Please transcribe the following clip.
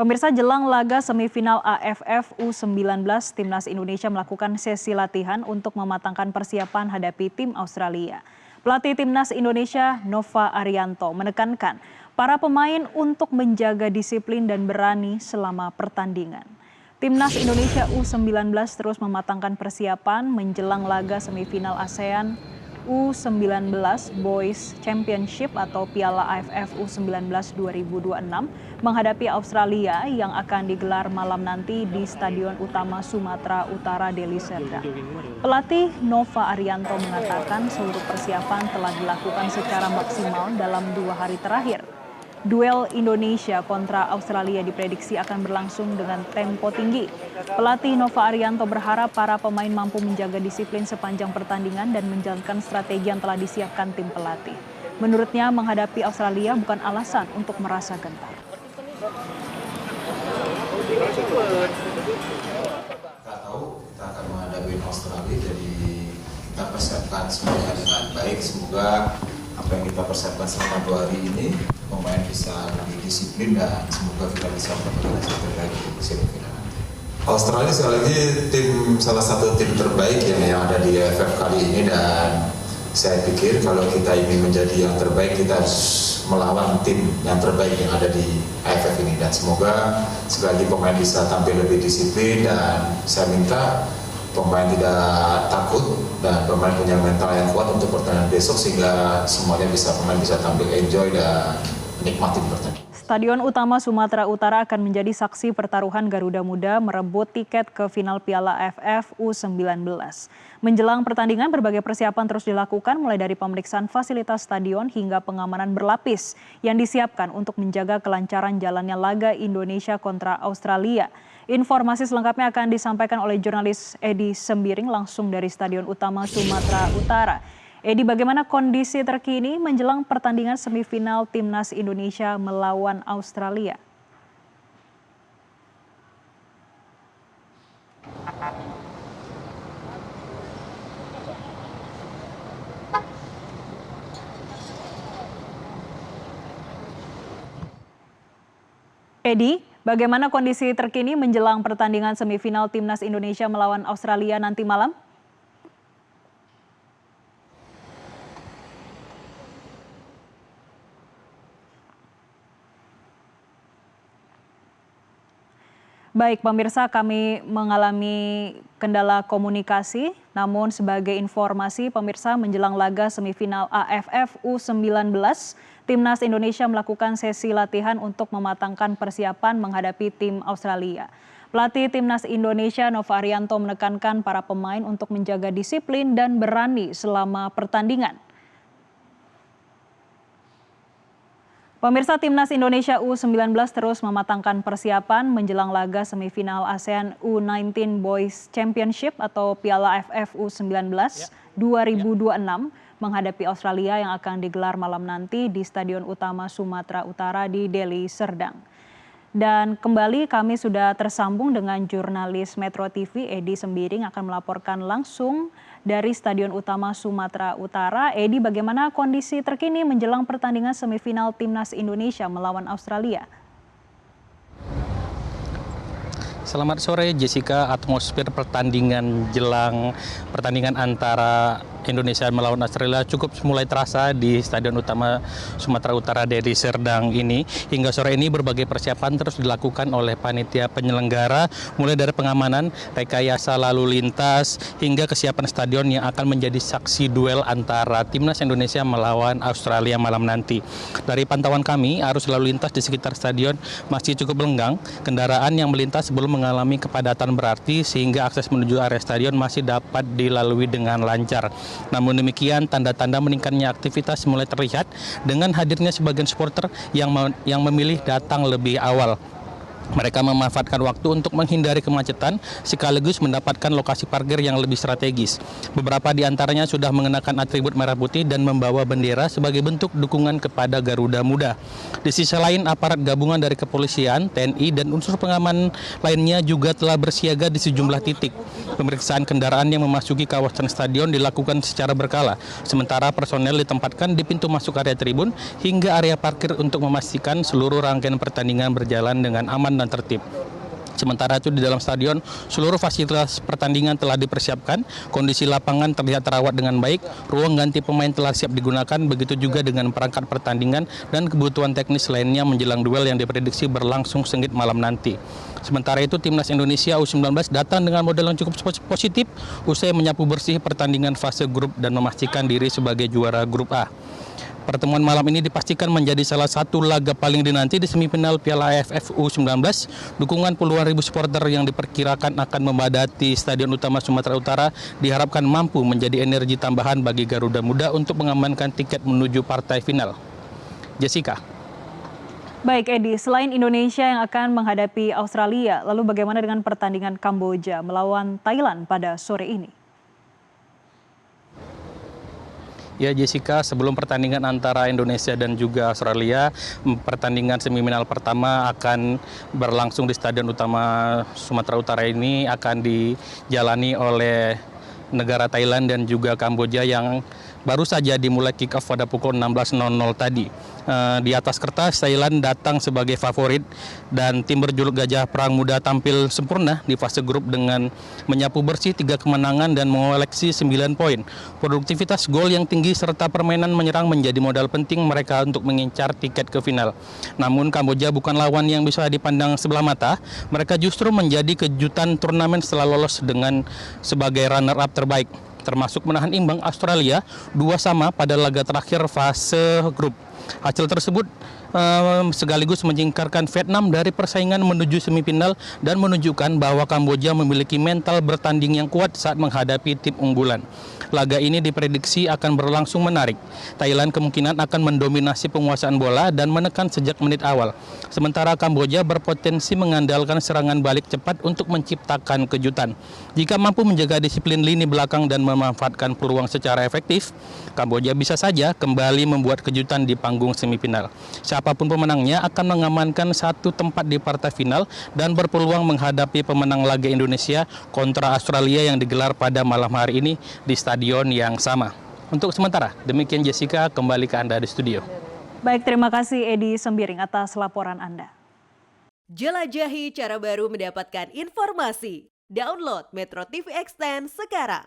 Pemirsa, jelang laga semifinal AFF U19, Timnas Indonesia melakukan sesi latihan untuk mematangkan persiapan hadapi tim Australia. Pelatih Timnas Indonesia, Nova Arianto, menekankan para pemain untuk menjaga disiplin dan berani selama pertandingan. Timnas Indonesia U19 terus mematangkan persiapan menjelang laga semifinal ASEAN U19 Boys Championship atau Piala AFF U19 2026 menghadapi Australia yang akan digelar malam nanti di Stadion Utama Sumatera Utara Deli Serdang. Pelatih Nova Arianto mengatakan seluruh persiapan telah dilakukan secara maksimal dalam 2 hari terakhir. Duel Indonesia kontra Australia diprediksi akan berlangsung dengan tempo tinggi. Pelatih Nova Arianto berharap para pemain mampu menjaga disiplin sepanjang pertandingan dan menjalankan strategi yang telah disiapkan tim pelatih. Menurutnya, menghadapi Australia bukan alasan untuk merasa gentar. Kita tahu kita akan menghadapi Australia, jadi kita persiapkan semuanya dengan baik. Semoga apa yang kita persiapkan selama 2 hari ini, pemain bisa lebih disiplin dan semoga kita bisa mendapatkan hasil terbaik di semifinal nanti. Australia sekali lagi salah satu tim terbaik yang ada di AFF kali ini, dan saya pikir kalau kita ingin menjadi yang terbaik, kita harus melawan tim yang terbaik yang ada di AFF ini, dan semoga sekali lagi pemain bisa tampil lebih disiplin, dan saya minta pemain tidak takut dan pemain punya mental yang kuat untuk pertandingan besok sehingga semuanya pemain bisa tampil enjoy dan nikmati pertandingan. Stadion Utama Sumatera Utara akan menjadi saksi pertaruhan Garuda Muda merebut tiket ke final Piala AFF U19. Menjelang pertandingan, berbagai persiapan terus dilakukan mulai dari pemeriksaan fasilitas stadion hingga pengamanan berlapis yang disiapkan untuk menjaga kelancaran jalannya laga Indonesia kontra Australia. Informasi selengkapnya akan disampaikan oleh jurnalis Edi Sembiring langsung dari Stadion Utama Sumatera Utara. Edi, bagaimana kondisi terkini menjelang pertandingan semifinal Timnas Indonesia melawan Australia? Edi, bagaimana kondisi terkini menjelang pertandingan semifinal Timnas Indonesia melawan Australia nanti malam? Baik, pemirsa, kami mengalami kendala komunikasi. Namun sebagai informasi, pemirsa, menjelang laga semifinal AFF U19, Timnas Indonesia melakukan sesi latihan untuk mematangkan persiapan menghadapi tim Australia. Pelatih Timnas Indonesia Nova Arianto menekankan para pemain untuk menjaga disiplin dan berani selama pertandingan. Pemirsa, Timnas Indonesia U19 terus mematangkan persiapan menjelang laga semifinal ASEAN U19 Boys Championship atau Piala AFF U19 2026 menghadapi Australia yang akan digelar malam nanti di Stadion Utama Sumatera Utara di Deli Serdang. Dan kembali kami sudah tersambung dengan jurnalis Metro TV Edi Sembiring akan melaporkan langsung dari Stadion Utama Sumatera Utara. Edi, bagaimana kondisi terkini menjelang pertandingan semifinal Timnas Indonesia melawan Australia? Selamat sore Jessica, atmosfer pertandingan jelang pertandingan antara Indonesia melawan Australia cukup mulai terasa di Stadion Utama Sumatera Utara Deli Serdang ini. Hingga sore ini berbagai persiapan terus dilakukan oleh panitia penyelenggara, mulai dari pengamanan, rekayasa lalu lintas, hingga kesiapan stadion yang akan menjadi saksi duel antara Timnas Indonesia melawan Australia malam nanti. Dari pantauan kami, arus lalu lintas di sekitar stadion masih cukup lenggang. Kendaraan yang melintas belum mengalami kepadatan berarti sehingga akses menuju area stadion masih dapat dilalui dengan lancar. Namun demikian, tanda-tanda meningkatnya aktivitas mulai terlihat dengan hadirnya sebagian supporter yang memilih datang lebih awal. Mereka memanfaatkan waktu untuk menghindari kemacetan sekaligus mendapatkan lokasi parkir yang lebih strategis. Beberapa di antaranya sudah mengenakan atribut merah putih dan membawa bendera sebagai bentuk dukungan kepada Garuda Muda. Di sisi lain, aparat gabungan dari kepolisian, TNI, dan unsur pengaman lainnya juga telah bersiaga di sejumlah titik. Pemeriksaan kendaraan yang memasuki kawasan stadion dilakukan secara berkala, sementara personel ditempatkan di pintu masuk area tribun hingga area parkir untuk memastikan seluruh rangkaian pertandingan berjalan dengan aman aman dan tertib. Sementara itu di dalam stadion, seluruh fasilitas pertandingan telah dipersiapkan, kondisi lapangan terlihat terawat dengan baik, ruang ganti pemain telah siap digunakan, begitu juga dengan perangkat pertandingan dan kebutuhan teknis lainnya menjelang duel yang diprediksi berlangsung sengit malam nanti. Sementara itu, Timnas Indonesia U19 datang dengan modal yang cukup positif, usai menyapu bersih pertandingan fase grup dan memastikan diri sebagai juara grup A. Pertemuan malam ini dipastikan menjadi salah satu laga paling dinanti di semifinal Piala AFF U19. Dukungan puluhan ribu supporter yang diperkirakan akan memadati Stadion Utama Sumatera Utara diharapkan mampu menjadi energi tambahan bagi Garuda Muda untuk mengamankan tiket menuju partai final. Jessica. Baik Edi, selain Indonesia yang akan menghadapi Australia, lalu bagaimana dengan pertandingan Kamboja melawan Thailand pada sore ini? Ya Jessica, sebelum pertandingan antara Indonesia dan juga Australia, pertandingan semifinal pertama akan berlangsung di Stadion Utama Sumatera Utara ini akan dijalani oleh negara Thailand dan juga Kamboja yang baru saja dimulai kick off pada pukul 16.00 tadi. Di atas kertas, Thailand datang sebagai favorit dan tim berjuluk Gajah Perang Muda tampil sempurna di fase grup dengan menyapu bersih 3 kemenangan dan mengoleksi 9 poin. Produktivitas gol yang tinggi serta permainan menyerang menjadi modal penting mereka untuk mengincar tiket ke final. Namun Kamboja bukan lawan yang bisa dipandang sebelah mata. Mereka justru menjadi kejutan turnamen setelah lolos dengan sebagai runner-up terbaik, termasuk menahan imbang Australia 2-2 pada laga terakhir fase grup. Hasil tersebut sekaligus menyingkirkan Vietnam dari persaingan menuju semifinal dan menunjukkan bahwa Kamboja memiliki mental bertanding yang kuat saat menghadapi tim unggulan. Laga ini diprediksi akan berlangsung menarik. Thailand kemungkinan akan mendominasi penguasaan bola dan menekan sejak menit awal. Sementara Kamboja berpotensi mengandalkan serangan balik cepat untuk menciptakan kejutan. Jika mampu menjaga disiplin lini belakang dan memanfaatkan peluang secara efektif, Kamboja bisa saja kembali membuat kejutan di panggung semifinal. Siapapun pemenangnya akan mengamankan satu tempat di partai final dan berpeluang menghadapi pemenang laga Indonesia kontra Australia yang digelar pada malam hari ini di stadion yang sama. Untuk sementara, demikian Jessica, kembali ke Anda di studio. Baik, terima kasih Edi Sembiring atas laporan Anda. Jelajahi cara baru mendapatkan informasi. Download Metro TV Extend sekarang.